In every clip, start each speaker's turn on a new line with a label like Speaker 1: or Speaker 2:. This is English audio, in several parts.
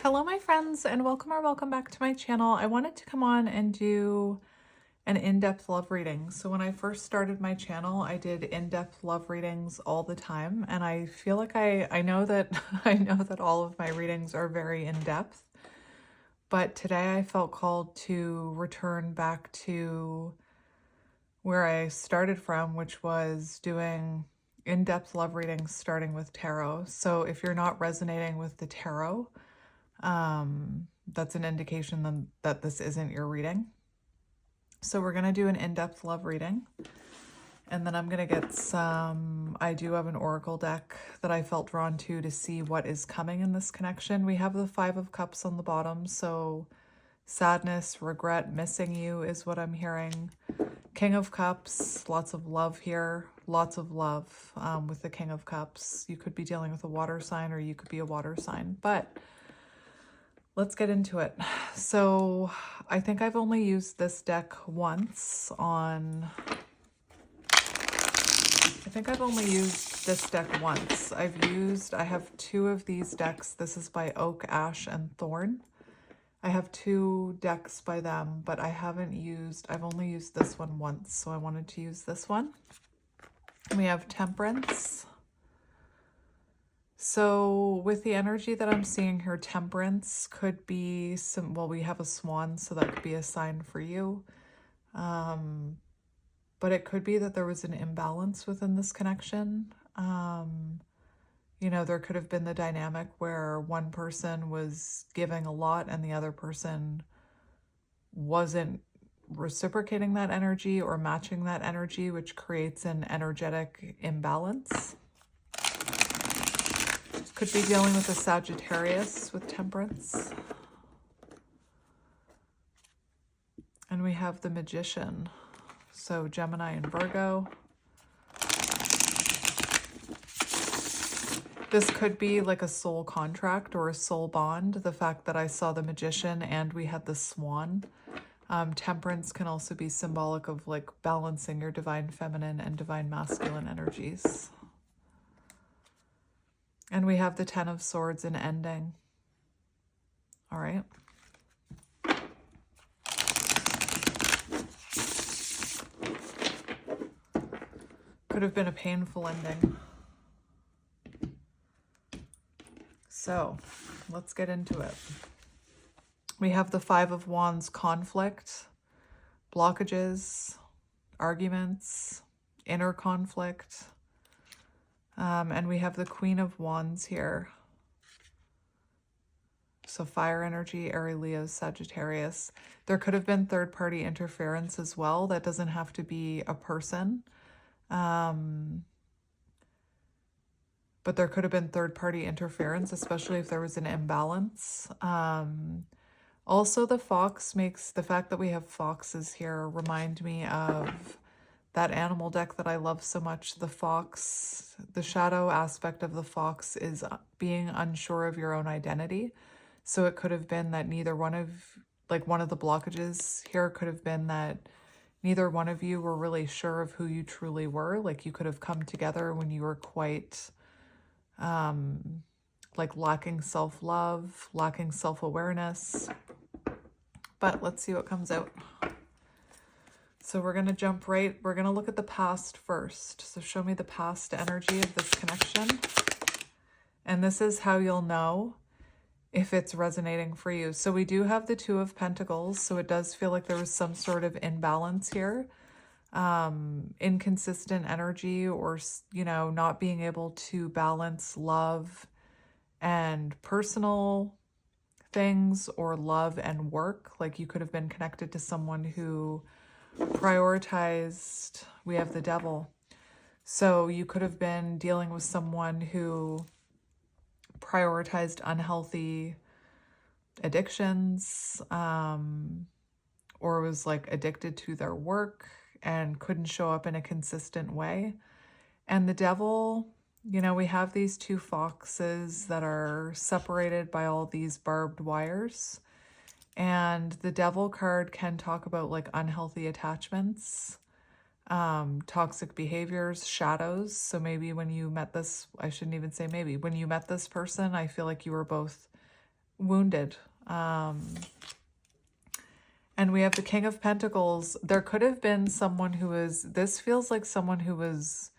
Speaker 1: Hello, my friends, and welcome back to my channel. I wanted to come on and do an in-depth love reading. So when I first started my channel, I did in-depth love readings all the time, and I feel like I know that I know that all of my readings are very in-depth. But today I felt called to return back to where I started from, which was doing in-depth love readings starting with tarot. So if you're not resonating with the tarot, that's an indication then that this isn't your reading. So we're going to do an in-depth love reading. And then I'm going to get I do have an oracle deck that I felt drawn to see what is coming in this connection. We have the Five of Cups on the bottom. So sadness, regret, missing you is what I'm hearing. King of Cups, lots of love here. Lots of love with the King of Cups. You could be dealing with a water sign or you could be a water sign. But let's get into it. So I think I've only used this deck once on... I think I've only used this deck once. I have two of these decks. This is by Oak, Ash, and Thorn. I have two decks by them, but I've only used this one once, so I wanted to use this one. We have Temperance. So with the energy that I'm seeing here, Temperance could be we have a swan, so that could be a sign for you. But it could be that there was an imbalance within this connection. There could have been the dynamic where one person was giving a lot and the other person wasn't reciprocating that energy or matching that energy, which creates an energetic imbalance. Could be dealing with a Sagittarius with Temperance. And we have the Magician. So Gemini and Virgo. This could be like a soul contract or a soul bond. The fact that I saw the Magician and we had the Swan. Temperance can also be symbolic of like balancing your divine feminine and divine masculine energies. And we have the Ten of Swords and ending. All right. Could have been a painful ending. So let's get into it. We have the Five of Wands, conflict, blockages, arguments, inner conflict. And we have the Queen of Wands here. So fire energy, Aries, Leo, Sagittarius. There could have been third-party interference as well. That doesn't have to be a person. But there could have been third-party interference, especially if there was an imbalance. Also, the fact that we have foxes here remind me of that animal deck that I love so much. The fox, the shadow aspect of the fox is being unsure of your own identity. So it could have been that one of the blockages here could have been that neither one of you were really sure of who you truly were. Like you could have come together when you were quite lacking self-love, lacking self-awareness. But let's see what comes out. So we're going to we're going to look at the past first. So show me the past energy of this connection. And this is how you'll know if it's resonating for you. So we do have the Two of Pentacles. So it does feel like there was some sort of imbalance here. Inconsistent energy or, not being able to balance love and personal things or love and work. Like you could have been connected to someone who prioritized, we have the Devil. So you could have been dealing with someone who prioritized unhealthy addictions, or was addicted to their work and couldn't show up in a consistent way. And the Devil, we have these two foxes that are separated by all these barbed wires. And the Devil card can talk about unhealthy attachments, toxic behaviors, shadows. So maybe when you met this, I shouldn't even say maybe, when you met this person, I feel like you were both wounded. And we have the King of Pentacles. There could have been someone who is, this feels like someone who was,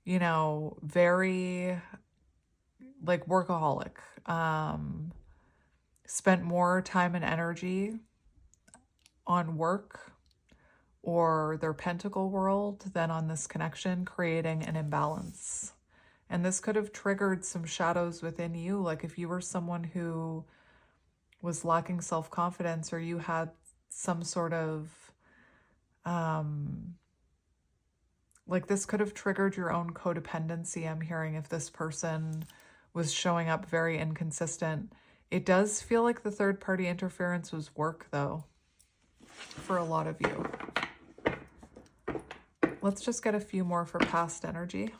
Speaker 1: you know, very like workaholic, spent more time and energy on work or their pentacle world than on this connection, creating an imbalance. And this could have triggered some shadows within you. Like if you were someone who was lacking self-confidence, or you had some sort of, like this could have triggered your own codependency, I'm hearing, if this person was showing up very inconsistent. It does feel like the third party interference was work though, for a lot of you. Let's just get a few more for past energy.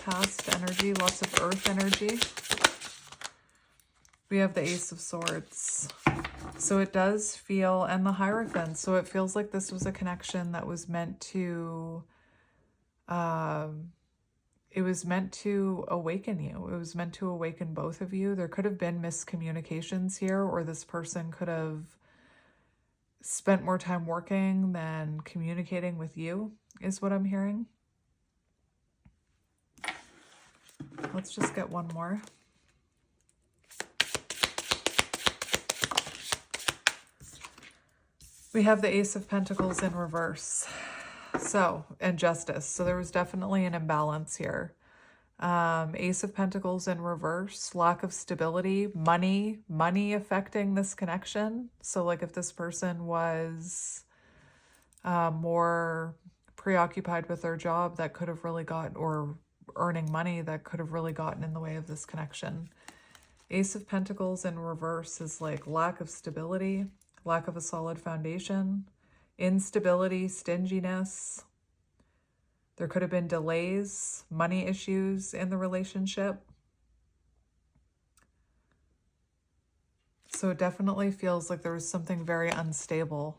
Speaker 1: Past energy, lots of earth energy. We have the Ace of Swords. So it does feel, and the Hierophant. So it feels like this was a connection that was meant to, it was meant to awaken you. It was meant to awaken both of you. There could have been miscommunications here, or this person could have spent more time working than communicating with you, is what I'm hearing. Let's just get one more. We have the Ace of Pentacles in reverse. So, and Justice. So there was definitely an imbalance here. Ace of Pentacles in reverse, lack of stability, money affecting this connection. So like if this person was more preoccupied with their job, that could have really got, or earning money, that could have really gotten in the way of this connection. Ace of Pentacles in reverse is like lack of stability, lack of a solid foundation, instability, stinginess. There could have been delays, money issues in the relationship. So it definitely feels like there was something very unstable.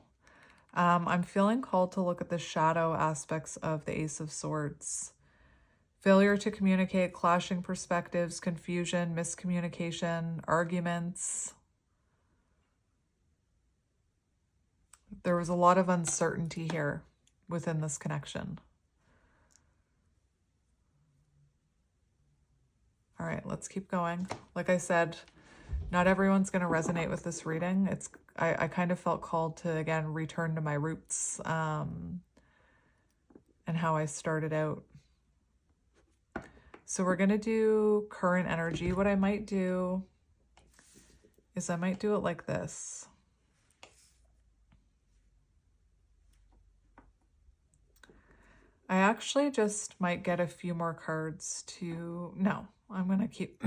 Speaker 1: I'm feeling called to look at the shadow aspects of the Ace of Swords. Failure to communicate, clashing perspectives, confusion, miscommunication, arguments. There was a lot of uncertainty here within this connection. All right, let's keep going. Like I said, not everyone's going to resonate with this reading. I kind of felt called to, again, return to my roots and how I started out. So we're going to do current energy. What I might do is I might do it like this. I actually just might get a few more cards to, no, I'm going to keep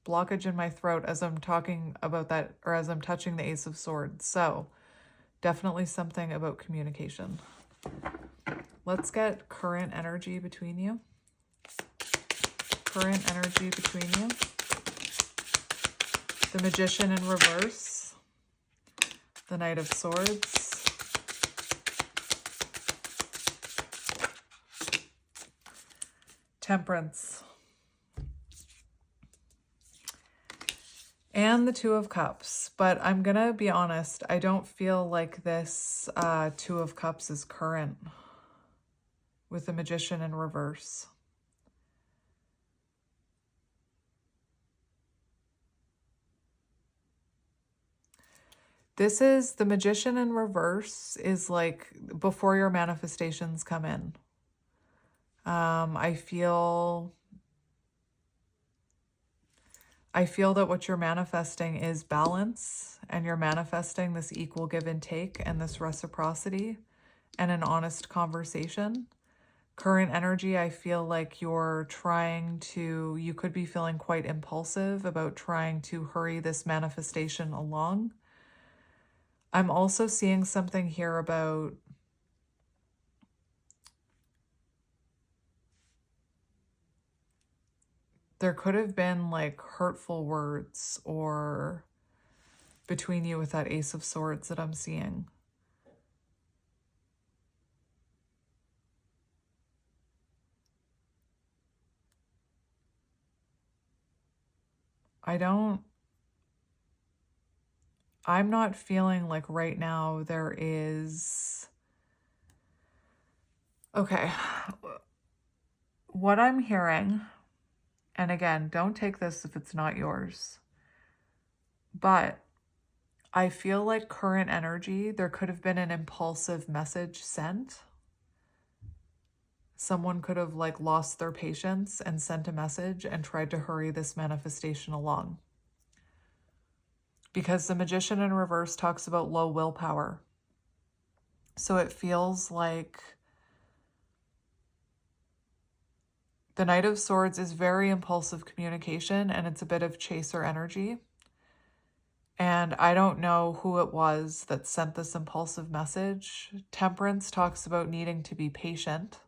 Speaker 1: blockage in my throat as I'm talking about that, or as I'm touching the Ace of Swords. So definitely something about communication. Let's get current energy between you. Current energy between you. The Magician in reverse. The Knight of Swords. Temperance. And the Two of Cups. But I'm going to be honest, I don't feel like this Two of Cups is current with the Magician in reverse. This is, the Magician in reverse is like before your manifestations come in. I feel that what you're manifesting is balance, and you're manifesting this equal give and take and this reciprocity and an honest conversation. Current energy, I feel like you're trying to, you could be feeling quite impulsive about trying to hurry this manifestation along. I'm also seeing something here about there could have been like hurtful words or between you with that Ace of Swords that I'm seeing. I'm not feeling like right now there is, okay, what I'm hearing, and again, don't take this if it's not yours, but I feel like current energy, there could have been an impulsive message sent. Someone could have like lost their patience and sent a message and tried to hurry this manifestation along. Because the Magician in reverse talks about low willpower. So it feels like the Knight of Swords is very impulsive communication, and it's a bit of chaser energy. And I don't know who it was that sent this impulsive message. Temperance talks about needing to be patient.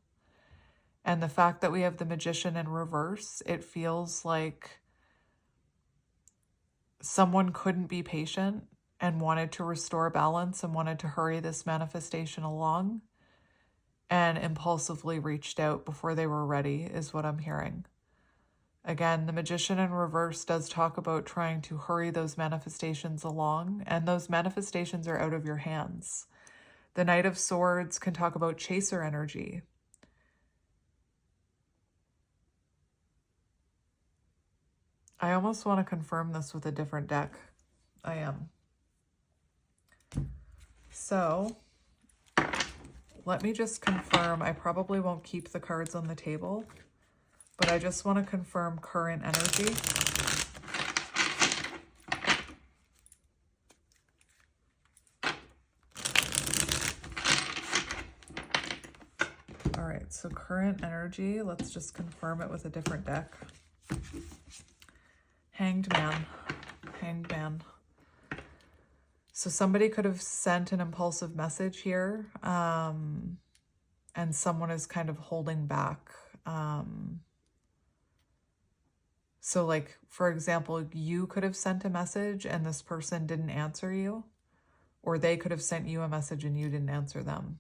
Speaker 1: And the fact that we have the Magician in reverse, it feels like someone couldn't be patient and wanted to restore balance and wanted to hurry this manifestation along and impulsively reached out before they were ready, is what I'm hearing. Again, the Magician in reverse does talk about trying to hurry those manifestations along, and those manifestations are out of your hands. The Knight of Swords can talk about chaser energy. I almost want to confirm this with a different deck. I am. So let me just confirm. I probably won't keep the cards on the table, but I just want to confirm current energy. All right, so current energy, let's just confirm it with a different deck. Hanged Man. Hanged Man. So somebody could have sent an impulsive message here, and someone is kind of holding back. So like, for example, you could have sent a message and this person didn't answer you, or they could have sent you a message and you didn't answer them.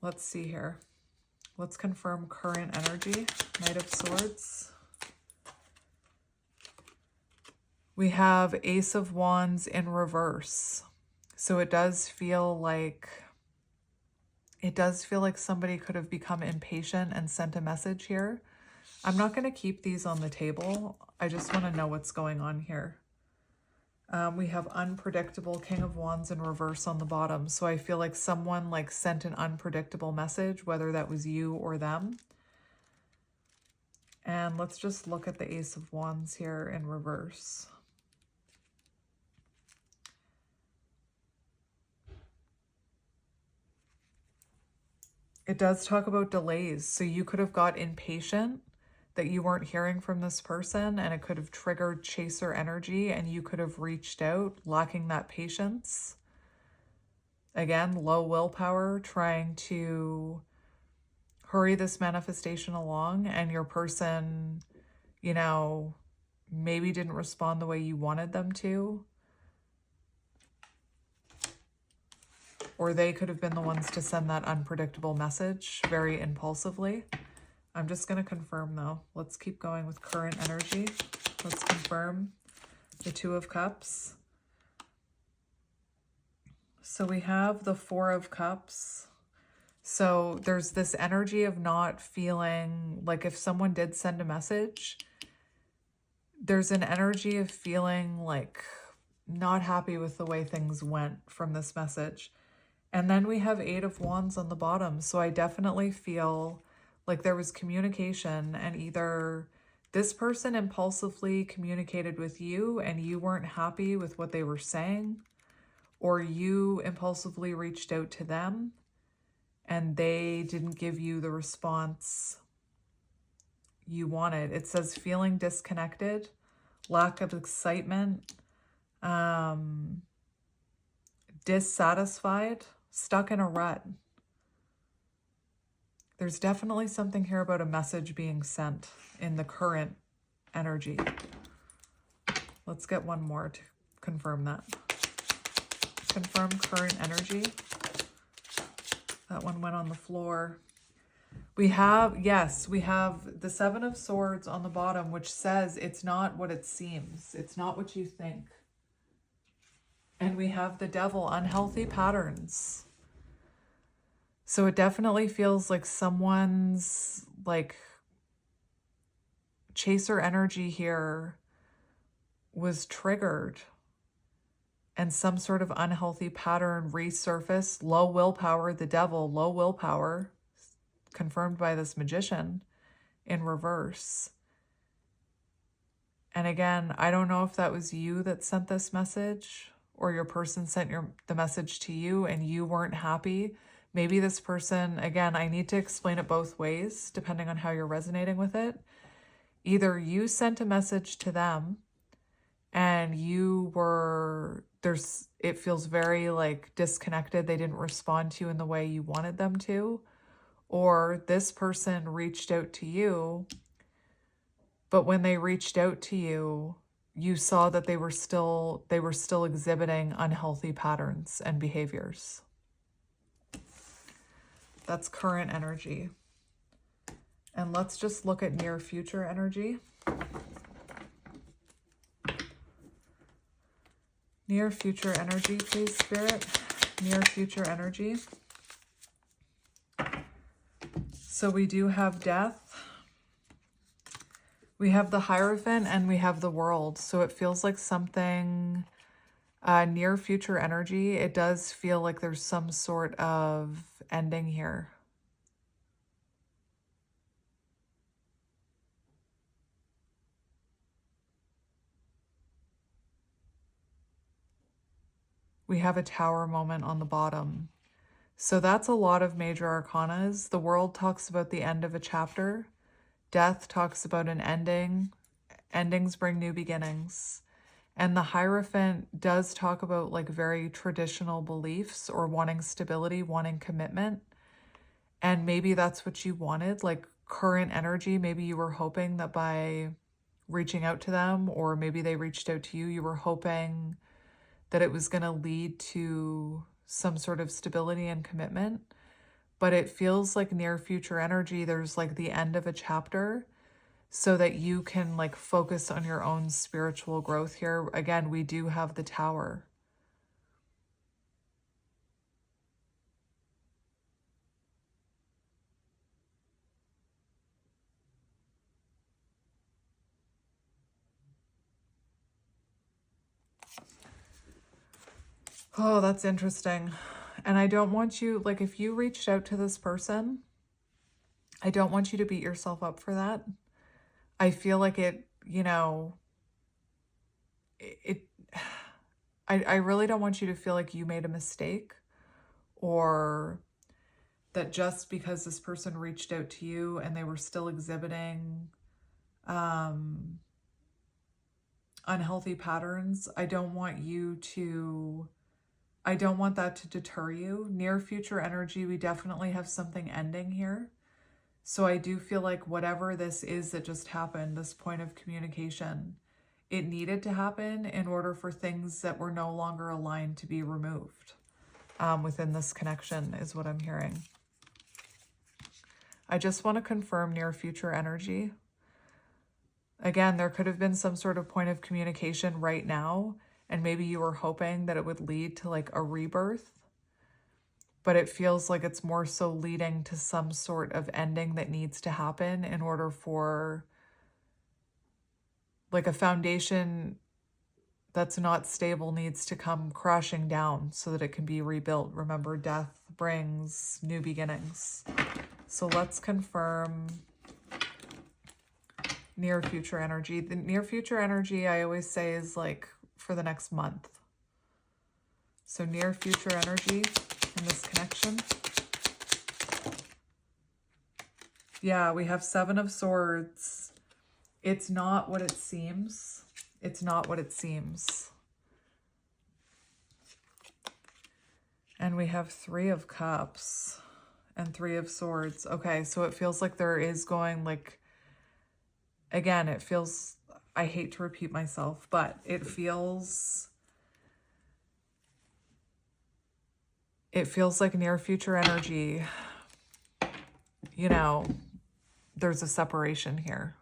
Speaker 1: Let's see here. Let's confirm current energy. Knight of Swords. We have Ace of Wands in reverse. So it does feel like somebody could have become impatient and sent a message here. I'm not going to keep these on the table. I just want to know what's going on here. We have unpredictable, King of Wands in reverse on the bottom. So I feel like someone like sent an unpredictable message, whether that was you or them. And let's just look at the Ace of Wands here in reverse. It does talk about delays. So you could have got impatient that you weren't hearing from this person, and it could have triggered chaser energy, and you could have reached out lacking that patience. Again, low willpower, trying to hurry this manifestation along, and your person, you know, maybe didn't respond the way you wanted them to. Or they could have been the ones to send that unpredictable message very impulsively. I'm just going to confirm though. Let's keep going with current energy. Let's confirm the Two of Cups. So we have the Four of Cups. So there's this energy of not feeling like if someone did send a message, there's an energy of feeling like not happy with the way things went from this message. And then we have Eight of Wands on the bottom. So I definitely feel like there was communication, and either this person impulsively communicated with you and you weren't happy with what they were saying, or you impulsively reached out to them and they didn't give you the response you wanted. It says feeling disconnected, lack of excitement, dissatisfied, stuck in a rut. There's definitely something here about a message being sent in the current energy. Let's get one more to confirm that. Confirm current energy. That one went on the floor. We have, yes, we have the Seven of Swords on the bottom, which says it's not what it seems. It's not what you think. And we have the Devil, unhealthy patterns. So it definitely feels like someone's like chaser energy here was triggered and some sort of unhealthy pattern resurfaced. Low willpower, the Devil, low willpower, confirmed by this Magician in reverse. And again, I don't know if that was you that sent this message or your person sent the message to you and you weren't happy. Maybe this person, again, I need to explain it both ways depending on how you're resonating with it. Either you sent a message to them and it feels very like disconnected. They didn't respond to you in the way you wanted them to. Or this person reached out to you, but when they reached out to you, you saw that they were still exhibiting unhealthy patterns and behaviors. That's current energy. And let's just look at near future energy. Near future energy, please, Spirit. Near future energy. So we do have death. We have the Hierophant and we have the World. So it feels like something near future energy. It does feel like there's some sort of ending here. We have a Tower moment on the bottom. So that's a lot of major arcanas. The World talks about the end of a chapter. Death talks about an ending. Endings bring new beginnings. And the Hierophant does talk about like very traditional beliefs or wanting stability, wanting commitment. And maybe that's what you wanted, like current energy. Maybe you were hoping that by reaching out to them, or maybe they reached out to you, you were hoping that it was going to lead to some sort of stability and commitment. But it feels like near future energy, there's like the end of a chapter so that you can like focus on your own spiritual growth here. Again, we do have the Tower. Oh, that's interesting. And I don't want you, like, if you reached out to this person, I don't want you to beat yourself up for that. I feel like it, I really don't want you to feel like you made a mistake, or that just because this person reached out to you and they were still exhibiting unhealthy patterns, I don't want that to deter you. Near future energy, we definitely have something ending here. So I do feel like whatever this is that just happened, this point of communication, it needed to happen in order for things that were no longer aligned to be removed within this connection, is what I'm hearing. I just want to confirm near future energy. Again, there could have been some sort of point of communication right now, and maybe you were hoping that it would lead to like a rebirth, but it feels like it's more so leading to some sort of ending that needs to happen in order for like a foundation that's not stable needs to come crashing down so that it can be rebuilt. Remember, death brings new beginnings. So let's confirm near future energy. The near future energy, I always say, is like for the next month. So near future energy in this connection. Yeah, we have Seven of Swords. It's not what it seems. It's not what it seems. And we have Three of Cups and Three of Swords. Okay, so it feels like there is going like, again, it feels, I hate to repeat myself, but it feels like near future energy. you know, there's a separation here.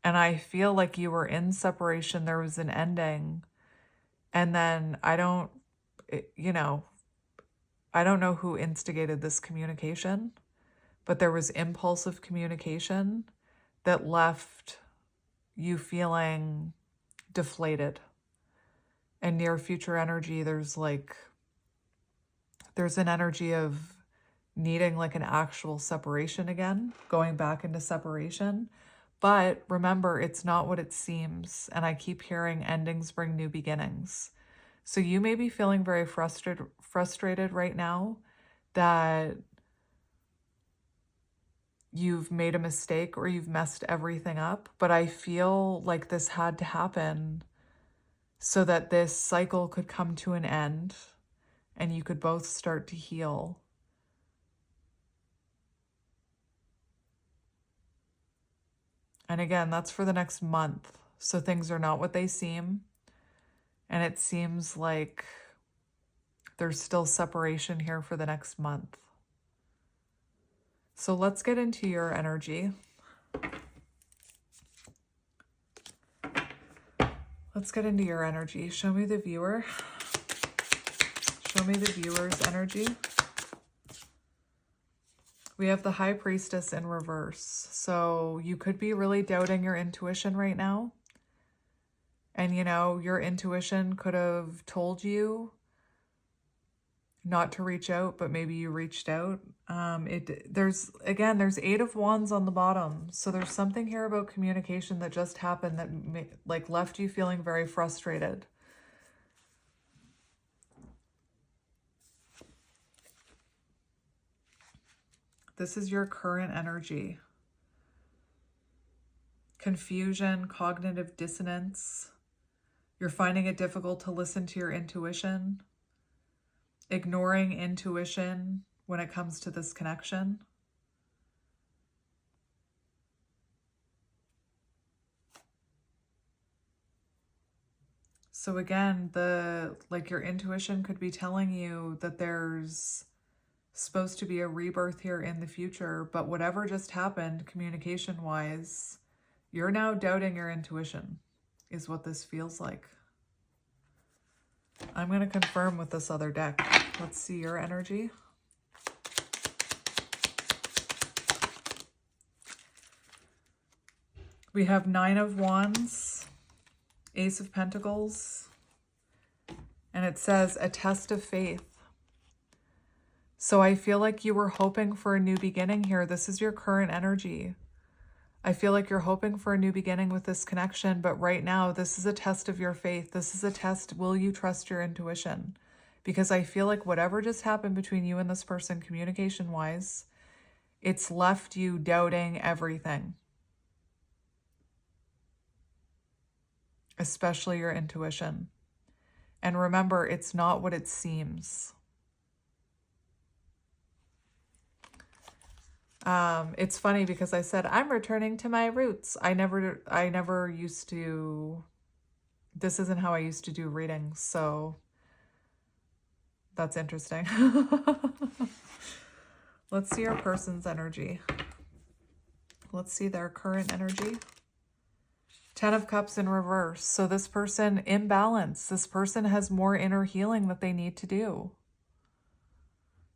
Speaker 1: And I feel like you were in separation, there was an ending, and then I don't know who instigated this communication, but there was impulsive communication that left you feeling deflated. And near future energy, there's an energy of needing like an actual separation again, going back into separation. But remember, it's not what it seems. And I keep hearing endings bring new beginnings. So you may be feeling very frustrated right now that you've made a mistake or you've messed everything up. But I feel like this had to happen so that this cycle could come to an end and you could both start to heal. And again, that's for the next month. So things are not what they seem. And it seems like there's still separation here for the next month. So let's get into your energy. Let's get into your energy. Show me the viewer. Show me the viewer's energy. We have the High Priestess in reverse. So you could be really doubting your intuition right now. And, you know, your intuition could have told you not to reach out, but maybe you reached out. There's 8 of Wands on the bottom. So there's something here about communication that just happened that left you feeling very frustrated. This is your current energy. Confusion, cognitive dissonance. You're finding it difficult to listen to your intuition. Ignoring intuition when it comes to this connection. So again, your intuition could be telling you that there's supposed to be a rebirth here in the future, but whatever just happened communication-wise, you're now doubting your intuition, is what this feels like. I'm going to confirm with this other deck. Let's see your energy. We have 9 of Wands, Ace of Pentacles, and it says a test of faith. So I feel like you were hoping for a new beginning here. This is your current energy. I feel like you're hoping for a new beginning with this connection, but right now, this is a test of your faith. This is a test, will you trust your intuition? Because I feel like whatever just happened between you and this person, communication-wise, it's left you doubting everything. Especially your intuition. And remember, it's not what it seems. It's funny because I said, I'm returning to my roots. I never used to, this isn't how I used to do readings. So that's interesting. Let's see your person's energy. Let's see their current energy. 10 of Cups in reverse. So this person, imbalance. This person has more inner healing that they need to do.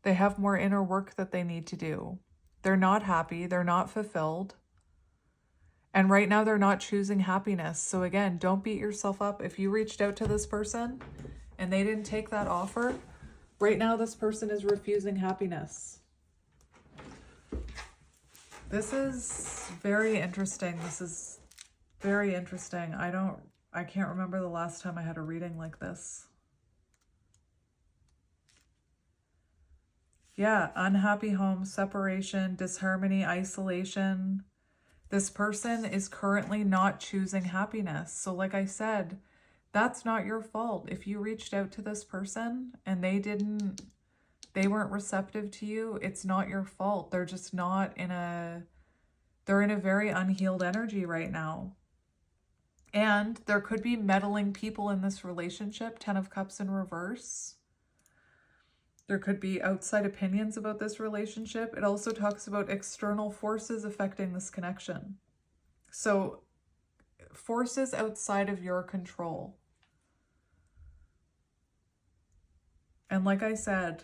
Speaker 1: They have more inner work that they need to do. They're not happy. They're not fulfilled. And right now they're not choosing happiness. So again, don't beat yourself up. If you reached out to this person and they didn't take that offer, right now this person is refusing happiness. This is very interesting. This is very interesting. I can't remember the last time I had a reading like this. Yeah, unhappy home, separation, disharmony, isolation. This person is currently not choosing happiness. So like I said, that's not your fault. If you reached out to this person and they weren't receptive to you, it's not your fault. They're just not they're in a very unhealed energy right now. And there could be meddling people in this relationship, 10 of Cups in reverse. There could be outside opinions about this relationship. It also talks about external forces affecting this connection. So forces outside of your control. And like I said,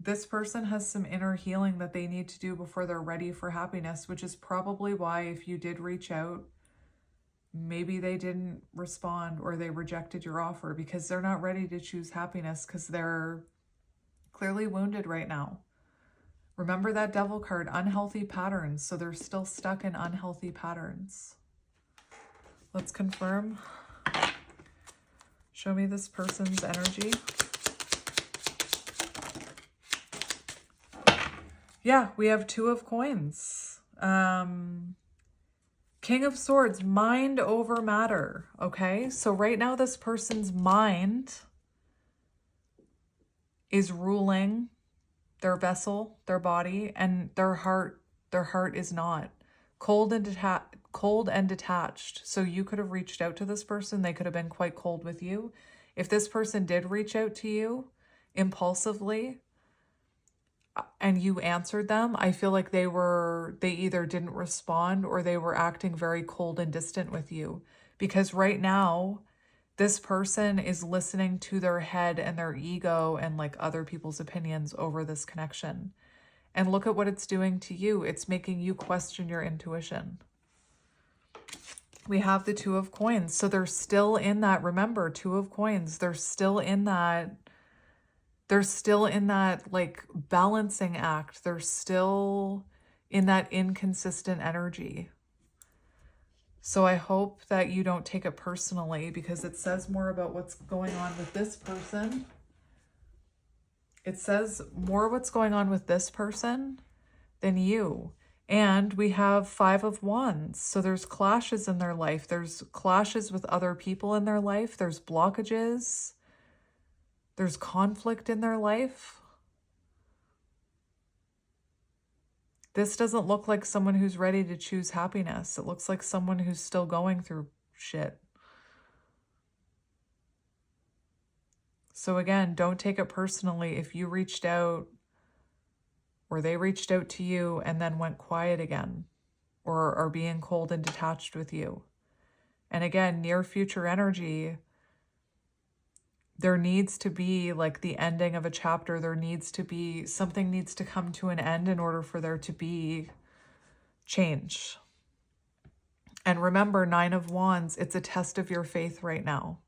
Speaker 1: this person has some inner healing that they need to do before they're ready for happiness, which is probably why if you did reach out, maybe they didn't respond or they rejected your offer, because they're not ready to choose happiness because they're clearly wounded right now. Remember that devil card, unhealthy patterns. So they're still stuck in unhealthy patterns. Let's confirm. Show me this person's energy. Yeah, we have Two of Coins. King of Swords, mind over matter, okay? So right now this person's mind is ruling their vessel, their body, and their heart is not. Cold and detached. So you could have reached out to this person. They could have been quite cold with you. If this person did reach out to you impulsively and you answered them, I feel like they either didn't respond or they were acting very cold and distant with you. Because right now, this person is listening to their head and their ego and like other people's opinions over this connection. And look at what it's doing to you. It's making you question your intuition. We have the Two of Coins. So they're still in that, remember, Two of Coins. They're still in that like balancing act. They're still in that inconsistent energy. So I hope that you don't take it personally, because it says more about what's going on with this person. It says more what's going on with this person than you. And we have Five of Wands. So there's clashes in their life. There's clashes with other people in their life. There's blockages. There's conflict in their life. This doesn't look like someone who's ready to choose happiness. It looks like someone who's still going through shit. So again, don't take it personally if you reached out or they reached out to you and then went quiet again or are being cold and detached with you. And again, near future energy, there needs to be like the ending of a chapter. There needs to be, something needs to come to an end in order for there to be change. And remember, Nine of Wands, it's a test of your faith right now.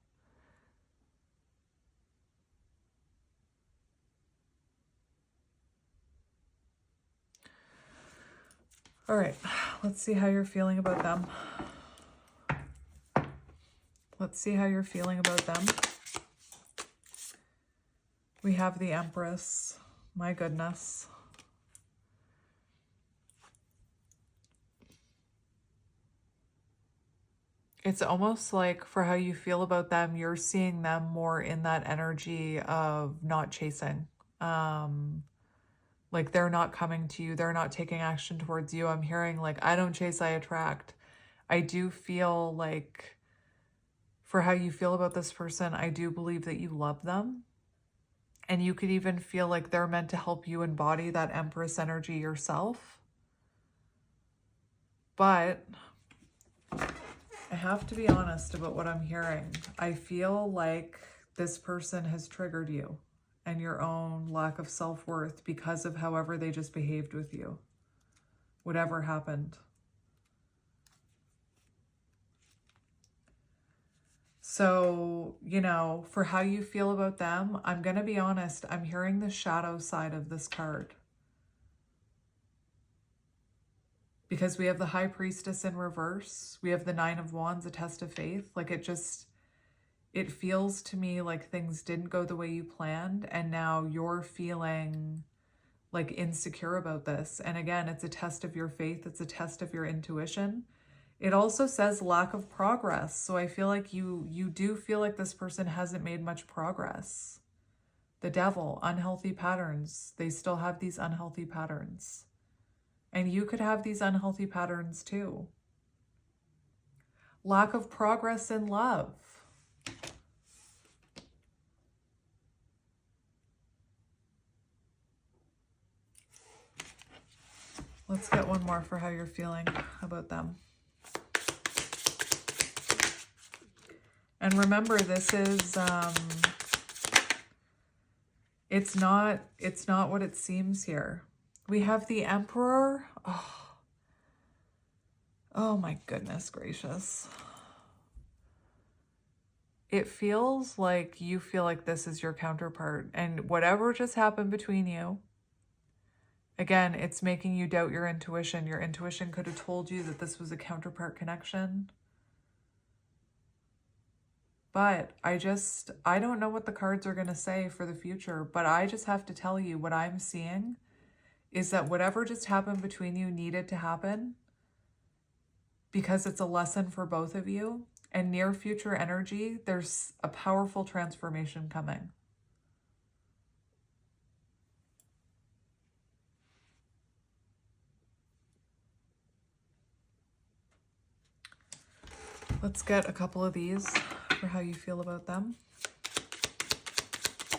Speaker 1: All right, let's see how you're feeling about them. Let's see how you're feeling about them. We have the Empress. My goodness. It's almost like for how you feel about them, you're seeing them more in that energy of not chasing. Like they're not coming to you. They're not taking action towards you. I'm hearing like, I don't chase, I attract. I do feel like for how you feel about this person, I do believe that you love them. And you could even feel like they're meant to help you embody that Empress energy yourself. But I have to be honest about what I'm hearing. I feel like this person has triggered you and your own lack of self-worth because of however they just behaved with you. Whatever happened. So, you know, for how you feel about them, I'm going to be honest, I'm hearing the shadow side of this card. Because we have the High Priestess in reverse. We have the Nine of Wands, a test of faith. Like it feels to me like things didn't go the way you planned. And now you're feeling like insecure about this. And again, it's a test of your faith. It's a test of your intuition. It also says lack of progress. So I feel like you do feel like this person hasn't made much progress. The Devil, unhealthy patterns. They still have these unhealthy patterns. And you could have these unhealthy patterns too. Lack of progress in love. Let's get one more for how you're feeling about them. And remember, this is, it's not what it seems here. We have the Emperor. Oh my goodness gracious. It feels like you feel like this is your counterpart, and whatever just happened between you, again, it's making you doubt your intuition. Your intuition could have told you that this was a counterpart connection. But I don't know what the cards are going to say for the future, but I just have to tell you what I'm seeing is that whatever just happened between you needed to happen because it's a lesson for both of you. And near future energy, there's a powerful transformation coming. Let's get a couple of these for how you feel about them.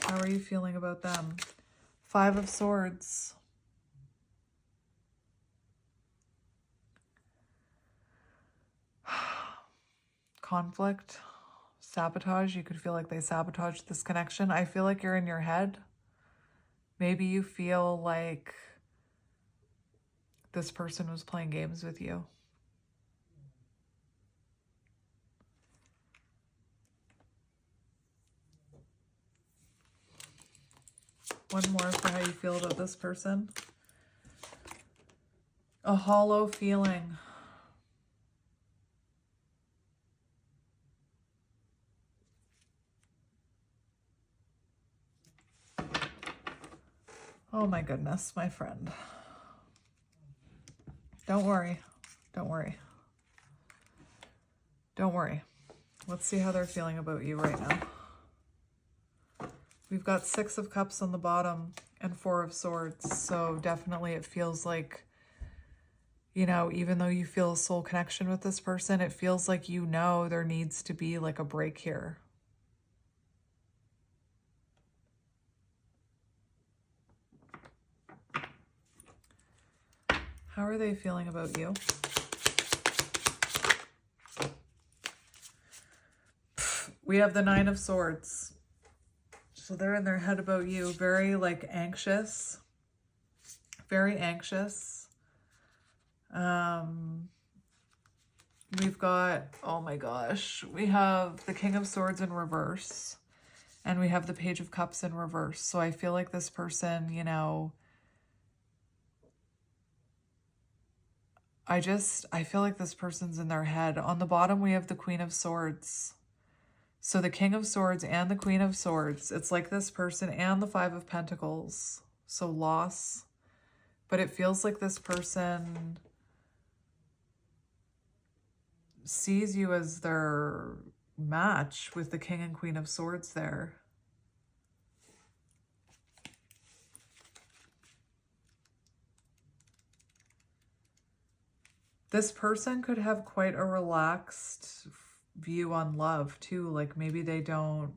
Speaker 1: How are you feeling about them? 5 of Swords. Conflict, sabotage. You could feel like they sabotaged this connection. I feel like you're in your head. Maybe you feel like this person was playing games with you. One more for how you feel about this person. A hollow feeling. Oh my goodness, my friend. Don't worry. Don't worry. Don't worry. Let's see how they're feeling about you right now. We've got 6 of Cups on the bottom and 4 of Swords. So definitely it feels like, you know, even though you feel a soul connection with this person, it feels like, you know, there needs to be like a break here. How are they feeling about you? We have the 9 of Swords. So they're in their head about you. Very like anxious. Very anxious. We've got, oh my gosh, we have the King of Swords in reverse. And we have the Page of Cups in reverse. So I feel like this person, you know, I feel like this person's in their head. On the bottom, we have the Queen of Swords. So the King of Swords and the Queen of Swords, it's like this person and the 5 of Pentacles. So loss. But it feels like this person sees you as their match with the King and Queen of Swords there. This person could have quite a relaxed view on love too. Like maybe they don't,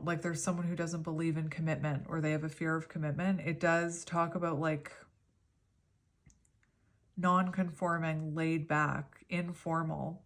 Speaker 1: like there's someone who doesn't believe in commitment or they have a fear of commitment. It does talk about like non-conforming, laid back, informal.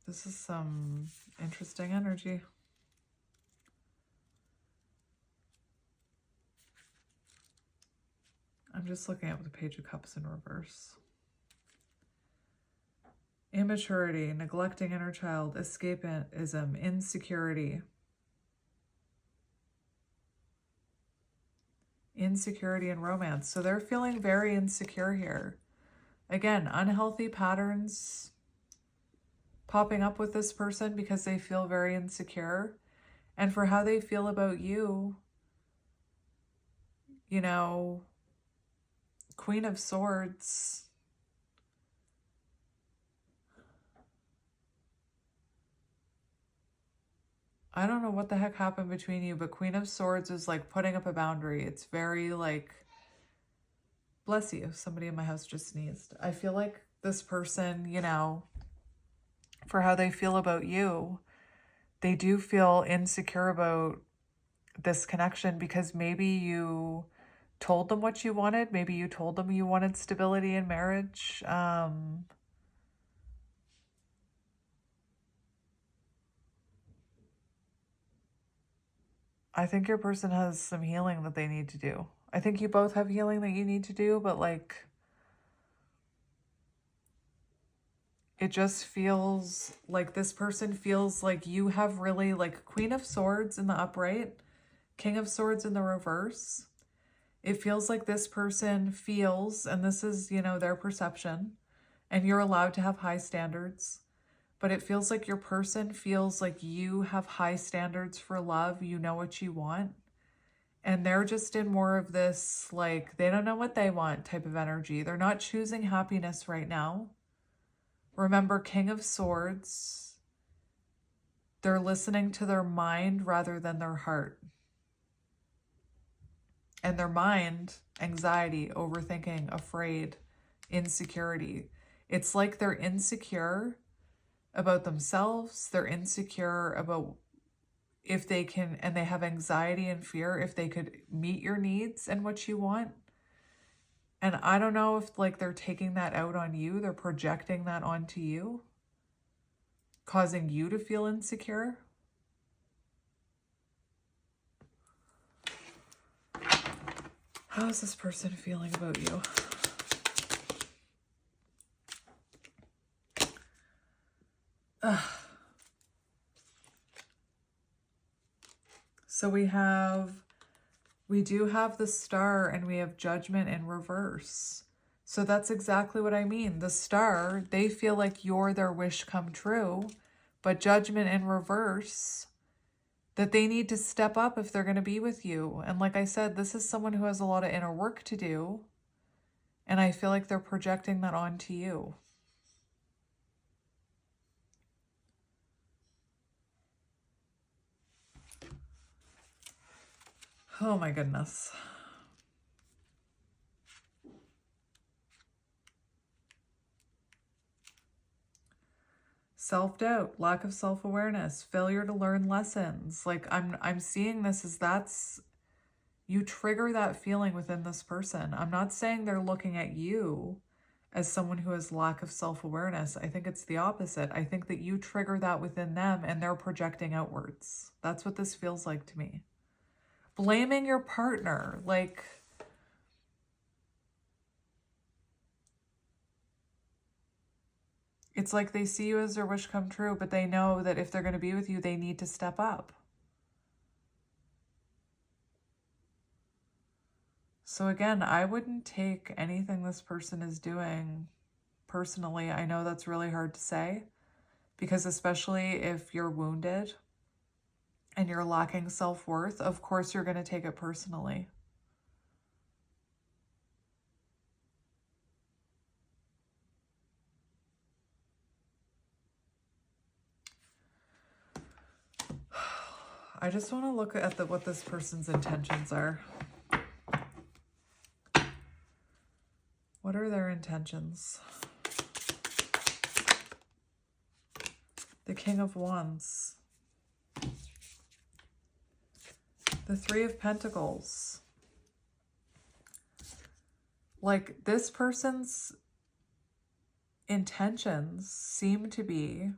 Speaker 1: This is some interesting energy. I'm just looking at the Page of Cups in reverse. Immaturity, neglecting inner child, escapism, insecurity. Insecurity and romance. So they're feeling very insecure here. Again, unhealthy patterns. popping up with this person because they feel very insecure. And for how they feel about you, you know, Queen of Swords. I don't know what the heck happened between you, but Queen of Swords is like putting up a boundary. It's very like, bless you, somebody in my house just sneezed. I feel like this person, you know, for how they feel about you, they do feel insecure about this connection because maybe you told them what you wanted. Maybe you told them you wanted stability in marriage. I think your person has some healing that they need to do. I think you both have healing that you need to do, but like, it just feels like this person feels like you have really like Queen of Swords in the upright, King of Swords in the reverse. It feels like this person feels, and this is, you know, their perception, and you're allowed to have high standards, but it feels like your person feels like you have high standards for love. You know what you want. And they're just in more of this, like, they don't know what they want type of energy. They're not choosing happiness right now. Remember, King of Swords, they're listening to their mind rather than their heart. And their mind, anxiety, overthinking, afraid, insecurity. It's like they're insecure about themselves. They're insecure about if they can, and they have anxiety and fear if they could meet your needs and what you want. And I don't know if like they're taking that out on you, they're projecting that onto you, causing you to feel insecure. How is this person feeling about you? So we do have the Star and we have Judgment in reverse. So that's exactly what I mean. The Star, they feel like you're their wish come true, but Judgment in reverse, that they need to step up if they're going to be with you. And like I said, this is someone who has a lot of inner work to do, and I feel like they're projecting that onto you. Oh my goodness. Self-doubt, lack of self-awareness, failure to learn lessons. Like I'm seeing this as that's, you trigger that feeling within this person. I'm not saying they're looking at you as someone who has lack of self-awareness. I think it's the opposite. I think that you trigger that within them and they're projecting outwards. That's what this feels like to me. Blaming your partner, like, it's like they see you as their wish come true, but they know that if they're going to be with you, they need to step up. So again, I wouldn't take anything this person is doing personally. I know that's really hard to say, because especially if you're wounded and you're lacking self-worth, of course you're going to take it personally. I just want to look at what this person's intentions are. What are their intentions? The King of Wands. The Three of Pentacles. Like, this person's intentions seem to be,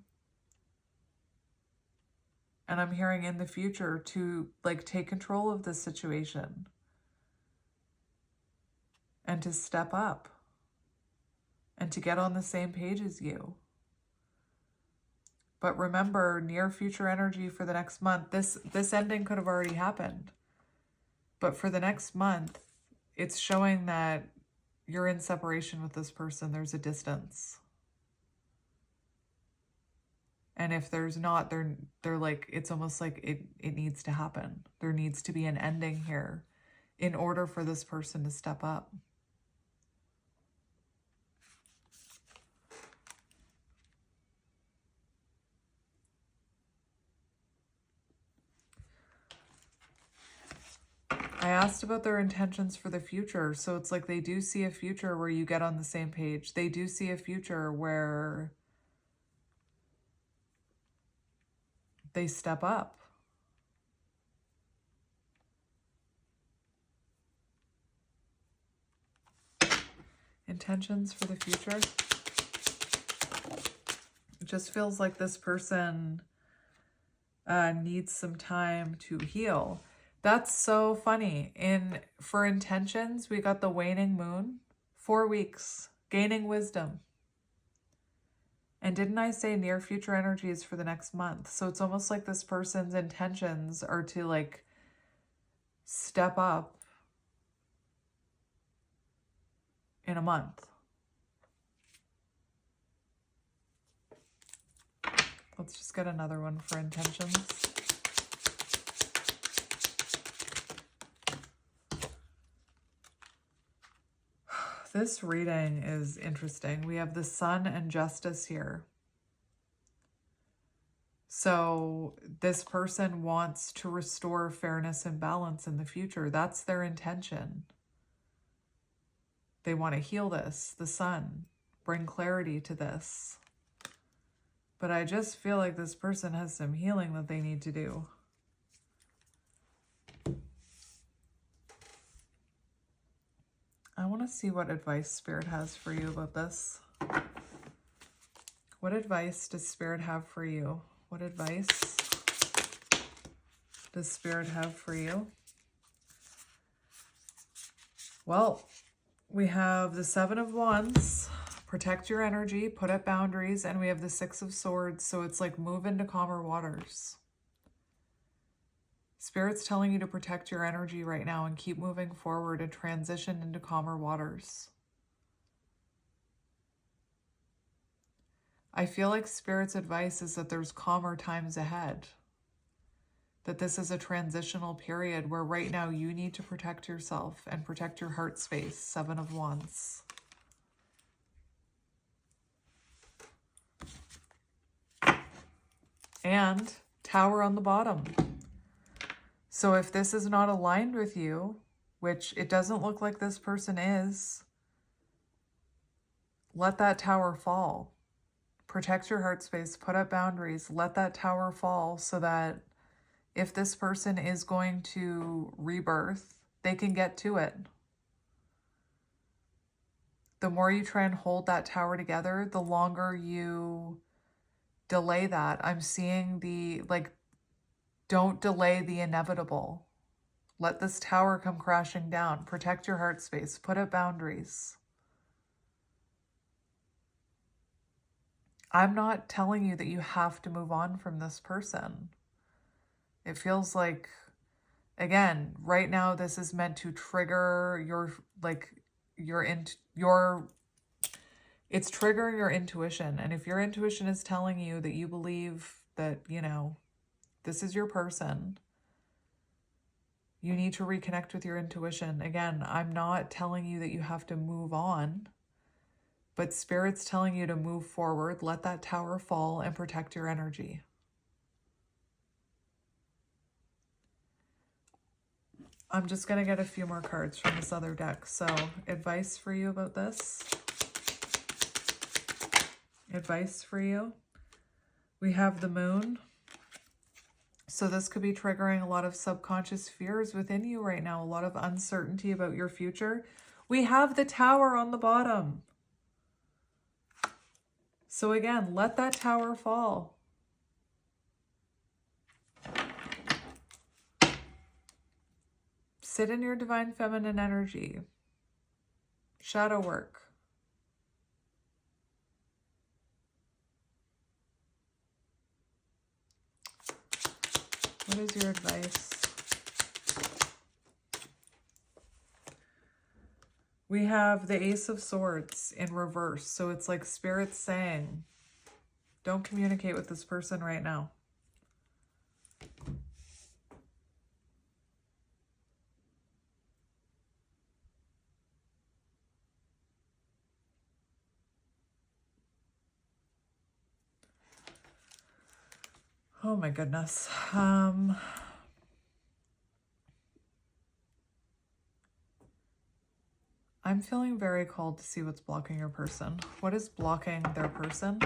Speaker 1: and I'm hearing in the future, to like take control of this situation and to step up and to get on the same page as you. But remember, near future energy for the next month, this ending could have already happened. But for the next month, it's showing that you're in separation with this person. There's a distance. And if there's not, they're like, it's almost like it needs to happen. There needs to be an ending here in order for this person to step up. I asked about their intentions for the future. So it's like they do see a future where you get on the same page. They do see a future where they step up. Intentions for the future. It just feels like this person needs some time to heal. That's so funny. For intentions, we got the waning moon, 4 weeks, gaining wisdom. And didn't I say near future energies for the next month? So it's almost like this person's intentions are to like step up in a month. Let's just get another one for intentions. This reading is interesting. We have the Sun and Justice here. So this person wants to restore fairness and balance in the future. That's their intention. They want to heal this, the Sun, bring clarity to this. But I just feel like this person has some healing that they need to do. I want to see what advice Spirit has for you about this. What advice does Spirit have for you? What advice does Spirit have for you? Well, we have the Seven of Wands, protect your energy, put up boundaries, and we have the Six of Swords, so it's like move into calmer waters. Spirit's telling you to protect your energy right now and keep moving forward and transition into calmer waters. I feel like Spirit's advice is that there's calmer times ahead. That this is a transitional period where right now you need to protect yourself and protect your heart space. Seven of Wands. And Tower on the bottom. So if this is not aligned with you, which it doesn't look like this person is, let that tower fall. Protect your heart space, put up boundaries, let that tower fall so that if this person is going to rebirth, they can get to it. The more you try and hold that tower together, the longer you delay that. I'm seeing don't delay the inevitable. Let this tower come crashing down. Protect your heart space. Put up boundaries. I'm not telling you that you have to move on from this person. It feels like, again, right now this is meant to trigger it's triggering your intuition. And if your intuition is telling you that you believe that, this is your person, you need to reconnect with your intuition. Again, I'm not telling you that you have to move on, but Spirit's telling you to move forward, let that tower fall, and protect your energy. I'm just going to get a few more cards from this other deck. So, advice for you about this. Advice for you. We have the Moon. So this could be triggering a lot of subconscious fears within you right now, a lot of uncertainty about your future. We have the Tower on the bottom. So again, let that tower fall. Sit in your divine feminine energy. Shadow work. What is your advice? We have the Ace of Swords in reverse. So it's like Spirit's saying, Don't communicate with this person right now. Oh my goodness. I'm feeling very called to see what's blocking your person. What is blocking their person?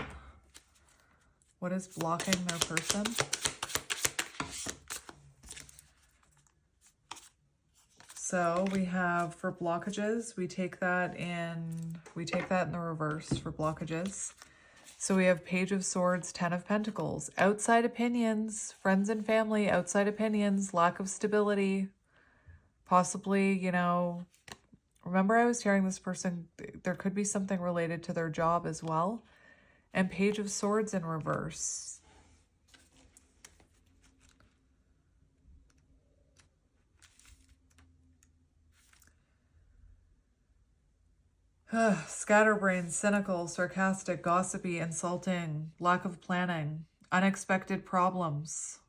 Speaker 1: What is blocking their person? So we have for blockages, we take that in the reverse for blockages. So we have Page of Swords, Ten of Pentacles, outside opinions, friends and family, outside opinions, lack of stability, possibly, you know, remember I was hearing this person, there could be something related to their job as well. And Page of Swords in reverse. Scatterbrained, cynical, sarcastic, gossipy, insulting, lack of planning, unexpected problems,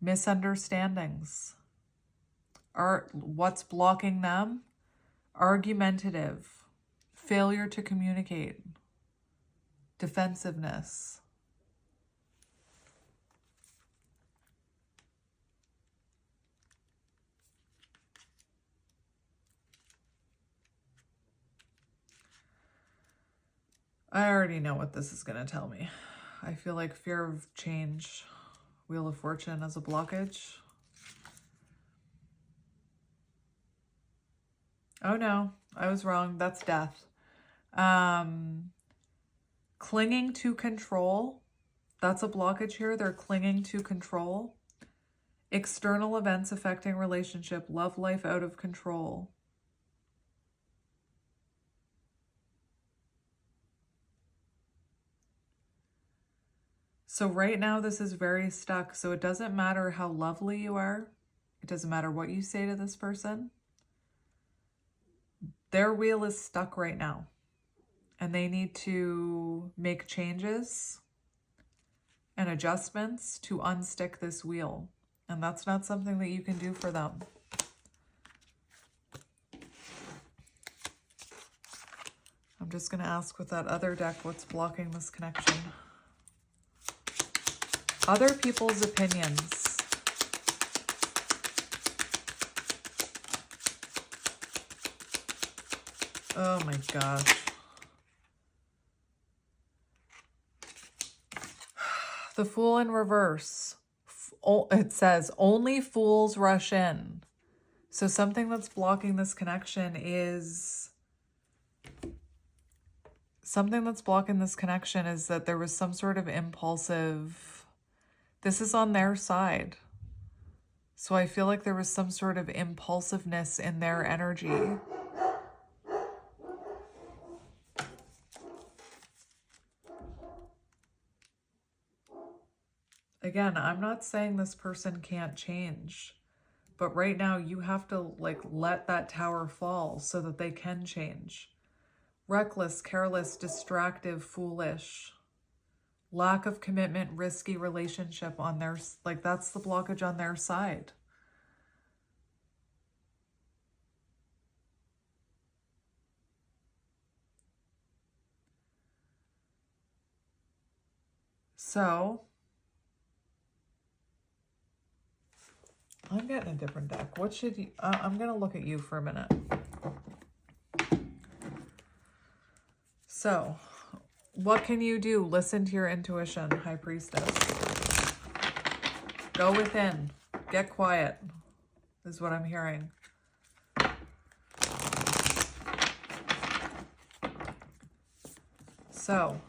Speaker 1: misunderstandings. What's blocking them? Argumentative, failure to communicate, defensiveness. I already know what this is going to tell me. I feel like fear of change, Wheel of Fortune as a blockage. Oh no, I was wrong. That's death. Clinging to control. That's a blockage here. They're clinging to control. External events affecting relationship. Love life out of control. So right now this is very stuck. So it doesn't matter how lovely you are. It doesn't matter what you say to this person. Their wheel is stuck right now. And they need to make changes and adjustments to unstick this wheel. And that's not something that you can do for them. I'm just going to ask with that other deck, what's blocking this connection? Other people's opinions. Oh my gosh. The Fool in reverse. It says, only fools rush in. So something that's blocking this connection is... Something that's blocking this connection is that there was some sort of impulsive... This is on their side. So I feel like there was some sort of impulsiveness in their energy. Again, I'm not saying this person can't change, but right now you have to let that tower fall so that they can change. Reckless, careless, distractive, foolish, lack of commitment, risky relationship on their, that's the blockage on their side. So I'm getting a different deck. What should you, I'm going to look at you for a minute. So what can you do? Listen to your intuition, High Priestess. Go within. Get quiet, is what I'm hearing. So,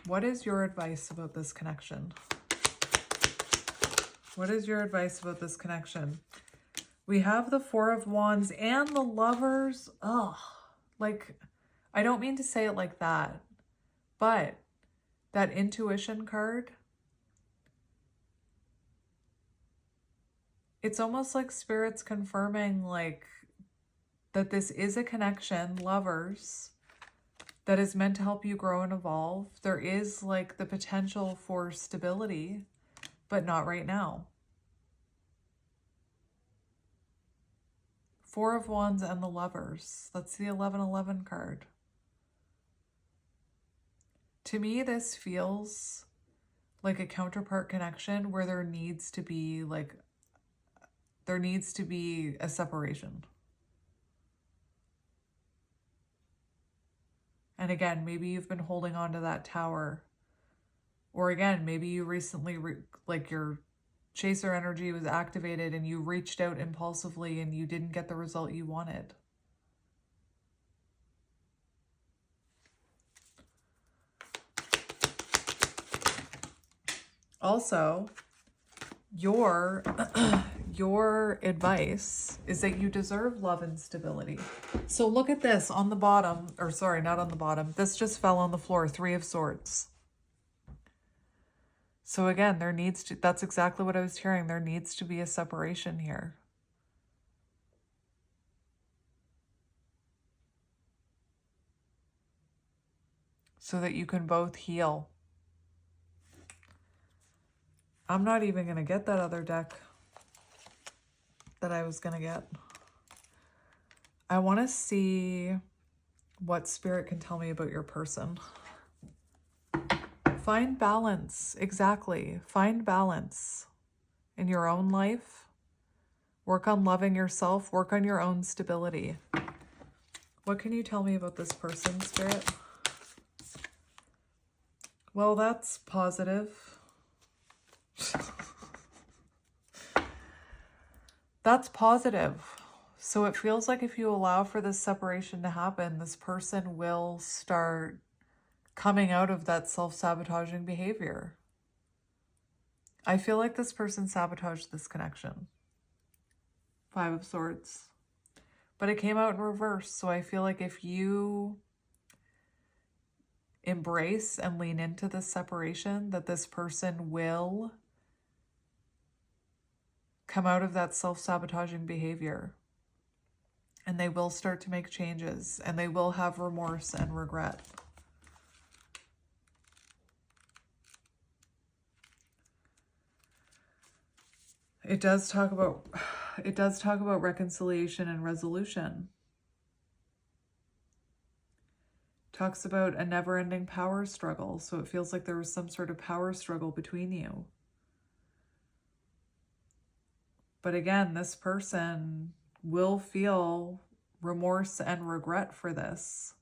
Speaker 1: what is your advice about this connection? What is your advice about this connection? We have the Four of Wands and the Lovers. Oh, I don't mean to say it like that, but that intuition card, it's almost like Spirit's confirming that this is a connection, Lovers, that is meant to help you grow and evolve. There is like the potential for stability, but not right now. Four of Wands and the Lovers. That's the 1111 card. To me, this feels like a counterpart connection where there needs to be a separation. And again, maybe you've been holding on to that tower. Or again, maybe you recently, your chaser energy was activated and you reached out impulsively and you didn't get the result you wanted. Also, your advice is that you deserve love and stability. So look at this on the bottom, or sorry, not on the bottom. This just fell on the floor, 3 of Swords. So again, that's exactly what I was hearing. There needs to be a separation here. So that you can both heal. I'm not even going to get that other deck that I was going to get. I want to see what Spirit can tell me about your person. Find balance. Exactly. Find balance in your own life. Work on loving yourself. Work on your own stability. What can you tell me about this person, Spirit? Well, that's positive. That's positive. So it feels like if you allow for this separation to happen, this person will start coming out of that self-sabotaging behavior. I feel like this person sabotaged this connection. 5 of Swords. But it came out in reverse. So I feel like if you embrace and lean into this separation, that this person will come out of that self-sabotaging behavior. And they will start to make changes. And they will have remorse and regret. It does talk about reconciliation and resolution. Talks about a never-ending power struggle. So it feels like there was some sort of power struggle between you. But again, this person will feel remorse and regret for this.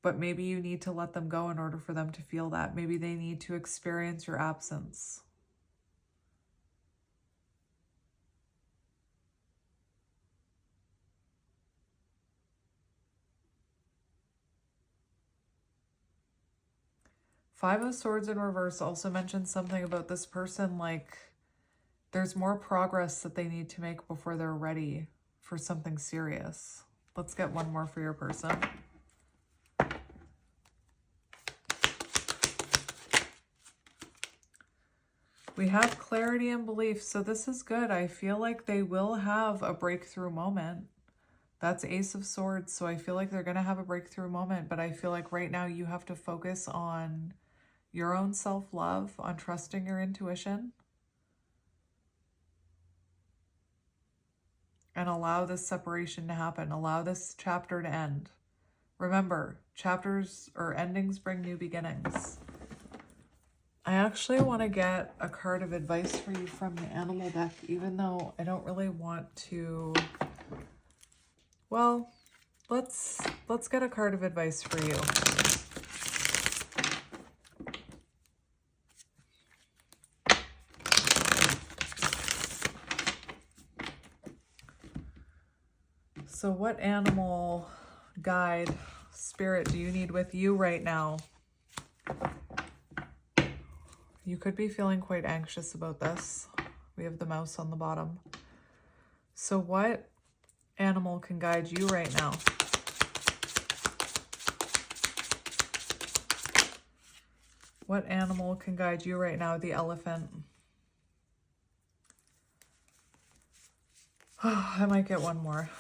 Speaker 1: But maybe you need to let them go in order for them to feel that. Maybe they need to experience your absence. Five of Swords in reverse also mentions something about this person, like there's more progress that they need to make before they're ready for something serious. Let's get one more for your person. We have clarity and belief, so this is good. I feel like they will have a breakthrough moment. That's Ace of Swords, so I feel like they're going to have a breakthrough moment, but I feel like right now you have to focus on your own self-love, on trusting your intuition, and allow this separation to happen. Allow this chapter to end. Remember, chapters or endings bring new beginnings. I actually want to get a card of advice for you from the animal deck, even though I don't really want to. Well, let's get a card of advice for you. So what animal, guide, spirit do you need with you right now? You could be feeling quite anxious about this. We have the mouse on the bottom. So what animal can guide you right now? What animal can guide you right now? The elephant. Oh, I might get one more.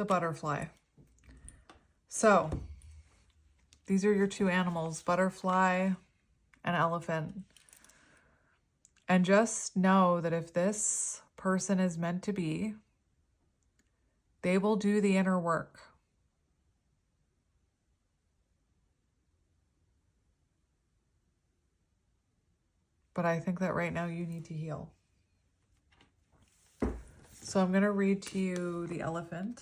Speaker 1: the butterfly. So these are your two animals, butterfly and elephant. And just know that if this person is meant to be, they will do the inner work. But I think that right now you need to heal. So I'm going to read to you the elephant.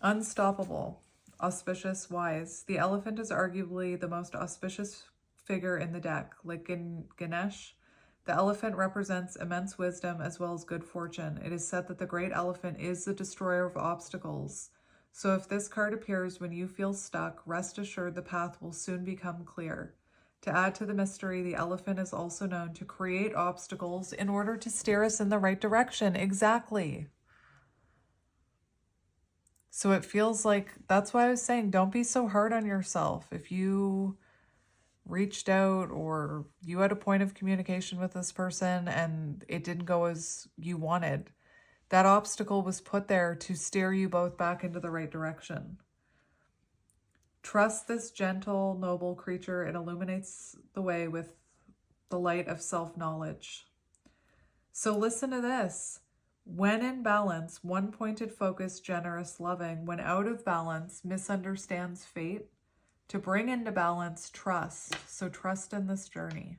Speaker 1: Unstoppable, auspicious, wise. The elephant is arguably the most auspicious figure in the deck. Like Ganesh, the elephant represents immense wisdom as well as good fortune. It is said that the great elephant is the destroyer of obstacles. So if this card appears when you feel stuck, rest assured the path will soon become clear. To add to the mystery, the elephant is also known to create obstacles in order to steer us in the right direction. Exactly. So it feels like, that's why I was saying, don't be so hard on yourself. If you reached out or you had a point of communication with this person and it didn't go as you wanted, that obstacle was put there to steer you both back into the right direction. Trust this gentle, noble creature. It illuminates the way with the light of self-knowledge. So listen to this. When in balance, one-pointed focus, generous, loving. When out of balance, misunderstands fate. To bring into balance, trust. So trust in this journey.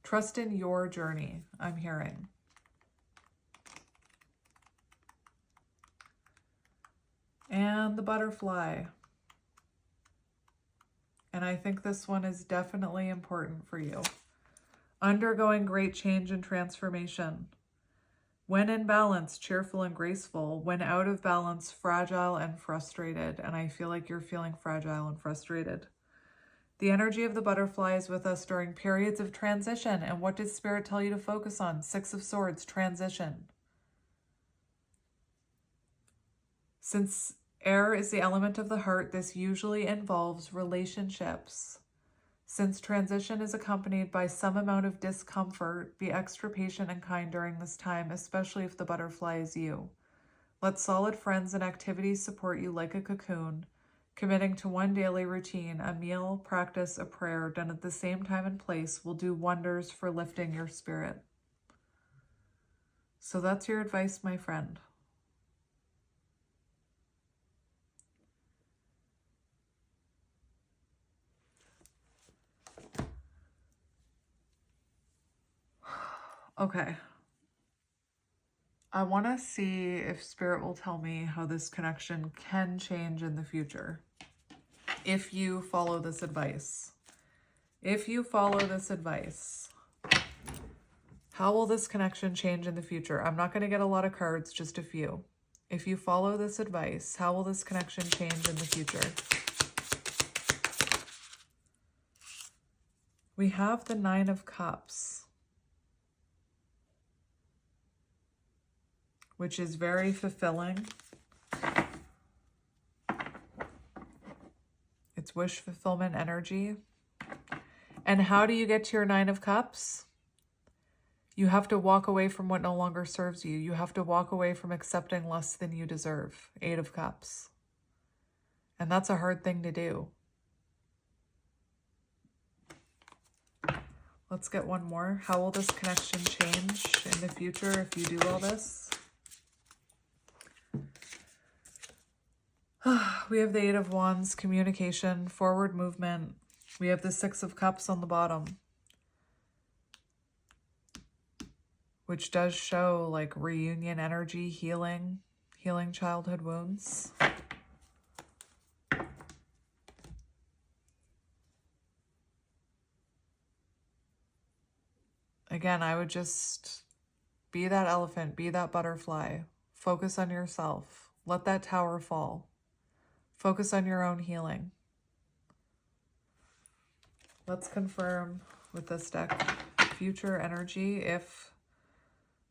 Speaker 1: Trust in your journey, I'm hearing. And the butterfly. And I think this one is definitely important for you. Undergoing great change and transformation. When in balance, cheerful and graceful. When out of balance, fragile and frustrated. And I feel like you're feeling fragile and frustrated. The energy of the butterfly is with us during periods of transition. And what does Spirit tell you to focus on? Six of Swords, transition. Since air is the element of the heart, this usually involves relationships. Since transition is accompanied by some amount of discomfort, be extra patient and kind during this time, especially if the butterfly is you. Let solid friends and activities support you like a cocoon. Committing to one daily routine, a meal, practice, a prayer done at the same time and place will do wonders for lifting your spirit. So that's your advice, my friend. Okay. I want to see if Spirit will tell me how this connection can change in the future. If you follow this advice. If you follow this advice, how will this connection change in the future? I'm not going to get a lot of cards, just a few. If you follow this advice, how will this connection change in the future? We have the Nine of Cups, which is very fulfilling. It's wish fulfillment energy. And how do you get to your Nine of Cups? You have to walk away from what no longer serves you. You have to walk away from accepting less than you deserve. Eight of Cups. And that's a hard thing to do. Let's get one more. How will this connection change in the future if you do all this? We have the Eight of Wands, communication, forward movement. We have the Six of Cups on the bottom, which does show like reunion energy, healing childhood wounds. Again, I would just be that elephant, be that butterfly. Focus on yourself. Let that tower fall. Focus on your own healing. Let's confirm with this deck future energy if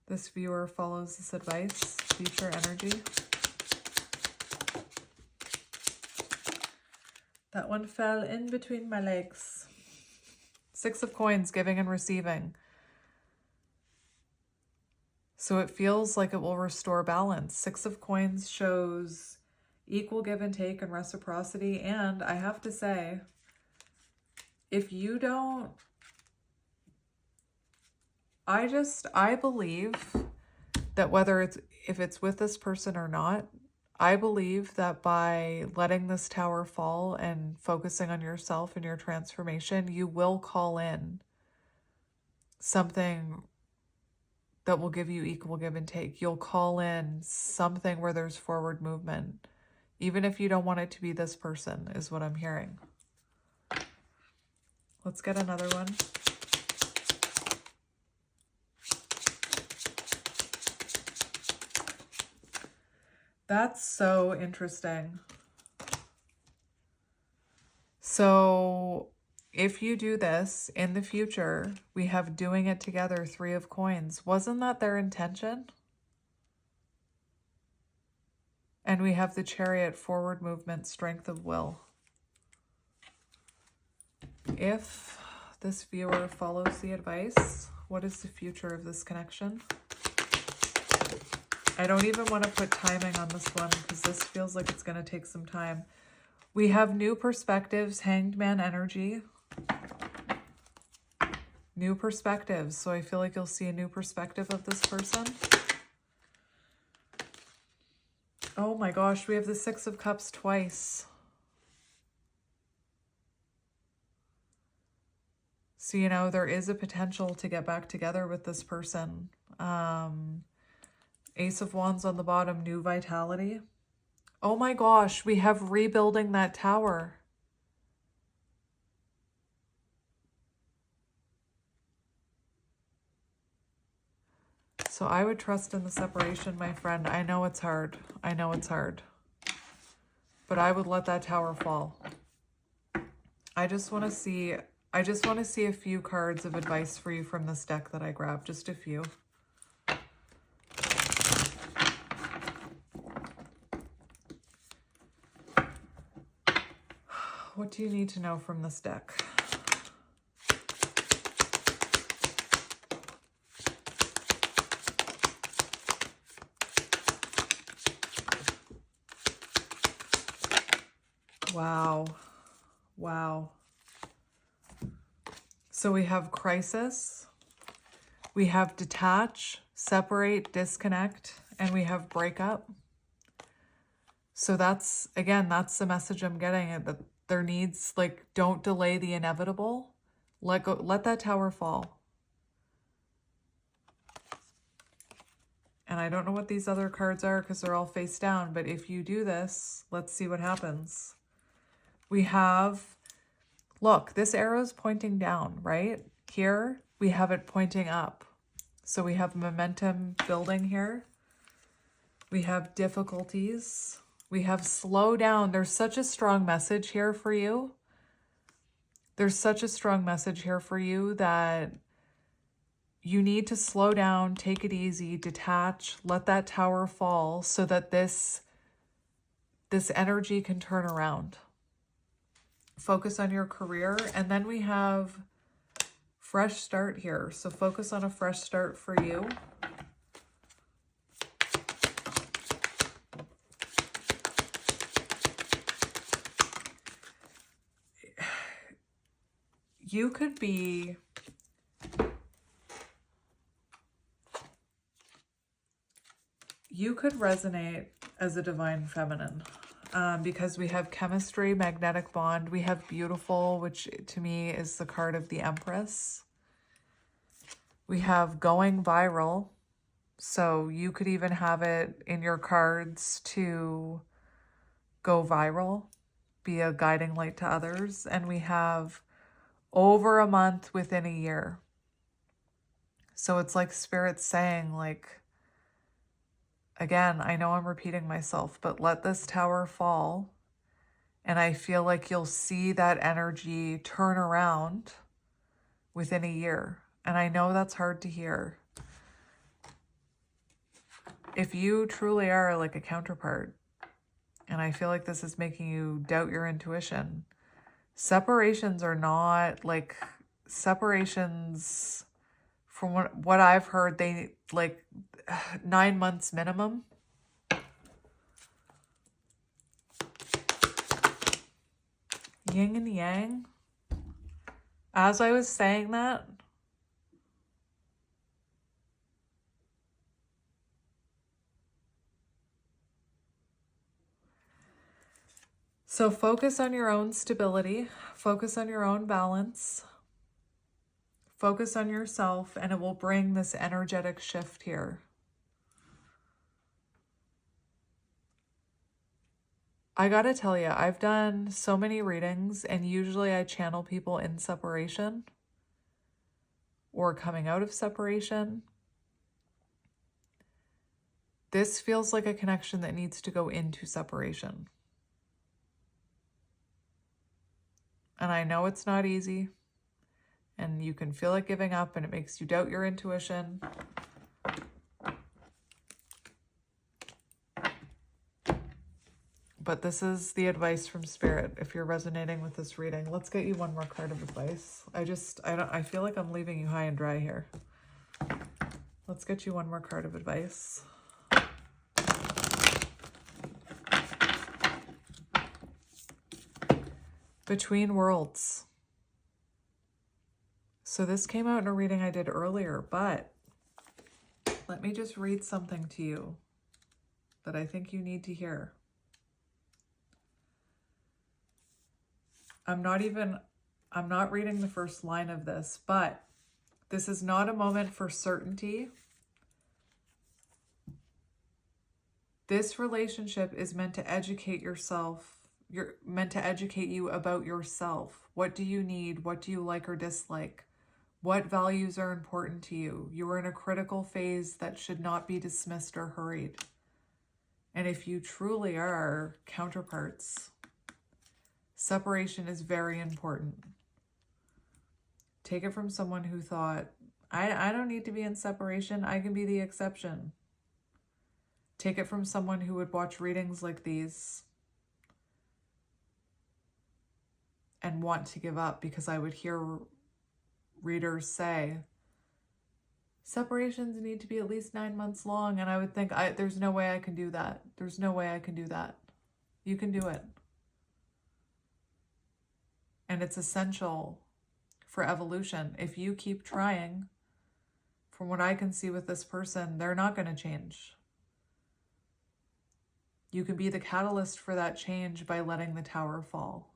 Speaker 1: this viewer follows this advice. Future energy. That one fell in between my legs. Six of Coins, giving and receiving. So it feels like it will restore balance. 6 of Coins shows equal give and take and reciprocity. And I have to say, if you don't, I believe that if it's with this person or not, I believe that by letting this tower fall and focusing on yourself and your transformation, you will call in something that will give you equal give and take. You'll call in something where there's forward movement, even if you don't want it to be this person, is what I'm hearing. Let's get another one. That's so interesting. So if you do this in the future, we have doing it together, 3 of Coins. Wasn't that their intention? And we have the Chariot, forward movement, strength of will. If this viewer follows the advice, what is the future of this connection? I don't even want to put timing on this one because this feels like it's going to take some time. We have new perspectives, Hanged Man energy. New perspectives. So I feel like you'll see a new perspective of this person. Oh my gosh, we have the 6 of Cups twice. So, you know, there is a potential to get back together with this person. Ace of Wands on the bottom, new vitality. Oh my gosh, we have rebuilding that tower. So I would trust in the separation, my friend. I know it's hard. I know it's hard. But I would let that tower fall. I just want to see a few cards of advice for you from this deck that I grabbed. Just a few. What do you need to know from this deck? Wow. Wow. So we have crisis, we have detach, separate, disconnect, and we have breakup. So that's, again, that's the message I'm getting, that there needs, like, don't delay the inevitable. Let go, let that tower fall. And I don't know what these other cards are because they're all face down, but if you do this, let's see what happens. We have, look, this arrow is pointing down, right? Here, we have it pointing up. So we have momentum building here. We have difficulties. We have slow down. There's such a strong message here for you. There's such a strong message here for you that you need to slow down, take it easy, detach, let that tower fall so that this energy can turn around. Focus on your career. And then we have fresh start here. So focus on a fresh start for you. You could be, you could resonate as a divine feminine because we have chemistry, magnetic bond. We have beautiful, which to me is the card of the Empress. We have going viral. So you could even have it in your cards to go viral, be a guiding light to others. And we have over a month within a year. So it's like Spirit's saying, like, again, I know I'm repeating myself, but let this tower fall. And I feel like you'll see that energy turn around within a year. And I know that's hard to hear. If you truly are like a counterpart, and I feel like this is making you doubt your intuition, separations are not like separations From what I've heard, they like 9 months minimum. Yin and yang. As I was saying that, so focus on your own stability, focus on your own balance, focus on yourself, and it will bring this energetic shift here. I gotta tell you, I've done so many readings, and usually I channel people in separation or coming out of separation. This feels like a connection that needs to go into separation. And I know it's not easy, and you can feel like giving up, and it makes you doubt your intuition. But this is the advice from Spirit if you're resonating with this reading. Let's get you one more card of advice. I feel like I'm leaving you high and dry here. Let's get you one more card of advice. Between Worlds. So this came out in a reading I did earlier, but let me just read something to you that I think you need to hear. I'm not reading the first line of this, but this is not a moment for certainty. This relationship is meant to educate yourself. You're meant to educate you about yourself. What do you need? What do you like or dislike? What values are important to you? You are in a critical phase that should not be dismissed or hurried. And if you truly are counterparts, separation is very important. Take it from someone who thought, I don't need to be in separation. I can be the exception. Take it from someone who would watch readings like these and want to give up, because I would hear readers say, separations need to be at least 9 months long. And I would think, there's no way I can do that. There's no way I can do that. You can do it. And it's essential for evolution. If you keep trying, from what I can see with this person, they're not going to change. You can be the catalyst for that change by letting the tower fall.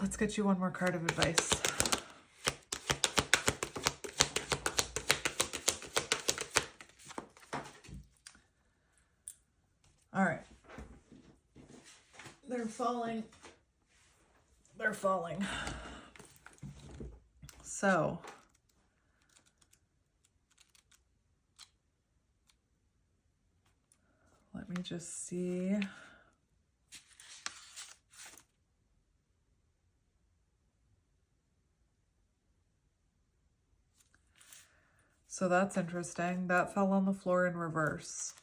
Speaker 1: Let's get you one more card of advice. All right. They're falling. They're falling. So, let me just see. So that's interesting. That fell on the floor in reverse.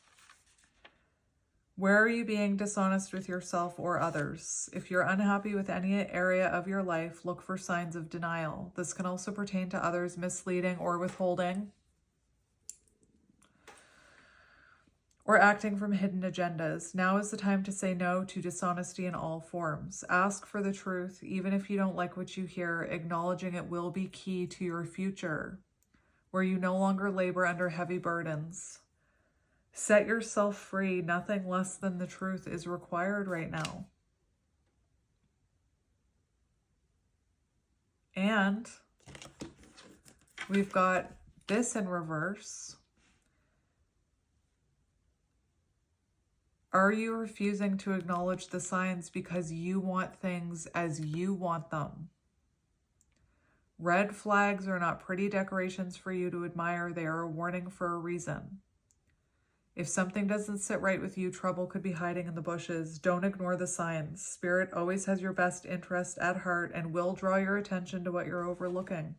Speaker 1: Where are you being dishonest with yourself or others? If you're unhappy with any area of your life, look for signs of denial. This can also pertain to others misleading or withholding, or acting from hidden agendas. Now is the time to say no to dishonesty in all forms. Ask for the truth, even if you don't like what you hear. Acknowledging it will be key to your future, where you no longer labor under heavy burdens. Set yourself free. Nothing less than the truth is required right now. And we've got this in reverse. Are you refusing to acknowledge the signs because you want things as you want them? Red flags are not pretty decorations for you to admire. They are a warning for a reason. If something doesn't sit right with you, trouble could be hiding in the bushes. Don't ignore the signs. Spirit always has your best interest at heart and will draw your attention to what you're overlooking.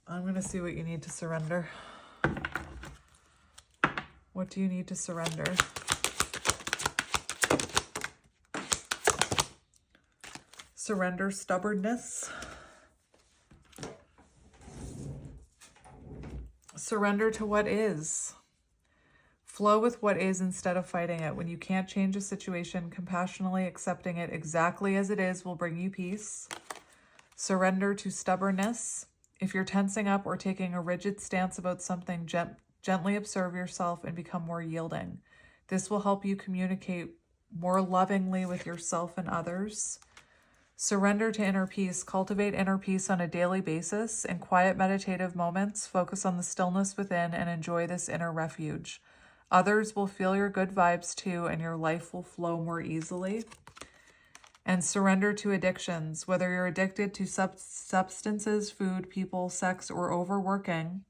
Speaker 1: I'm going to see what you need to surrender. What do you need to surrender? Surrender stubbornness. Surrender to what is. Flow with what is instead of fighting it. When you can't change a situation, compassionately accepting it exactly as it is will bring you peace. Surrender to stubbornness. If you're tensing up or taking a rigid stance about something, gently observe yourself and become more yielding. This will help you communicate more lovingly with yourself and others. Surrender to inner peace. Cultivate inner peace on a daily basis. In quiet meditative moments, focus on the stillness within and enjoy this inner refuge. Others will feel your good vibes too, and your life will flow more easily. And surrender to addictions. Whether you're addicted to substances, food, people, sex, or overworking.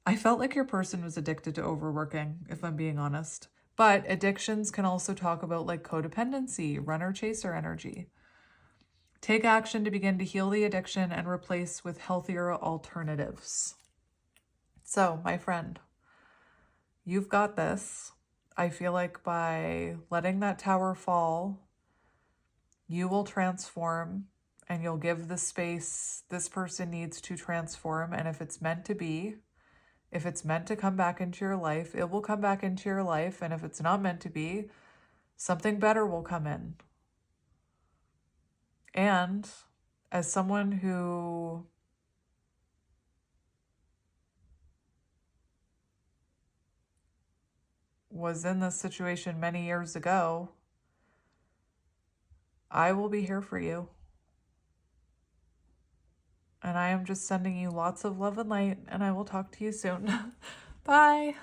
Speaker 1: I felt like your person was addicted to overworking, if I'm being honest. But addictions can also talk about like codependency, runner-chaser energy. Take action to begin to heal the addiction and replace with healthier alternatives. So, my friend, you've got this. I feel like by letting that tower fall, you will transform and you'll give the space this person needs to transform. And if it's meant to be, if it's meant to come back into your life, it will come back into your life. And if it's not meant to be, something better will come in. And as someone who was in this situation many years ago, I will be here for you. And I am just sending you lots of love and light, and I will talk to you soon. Bye.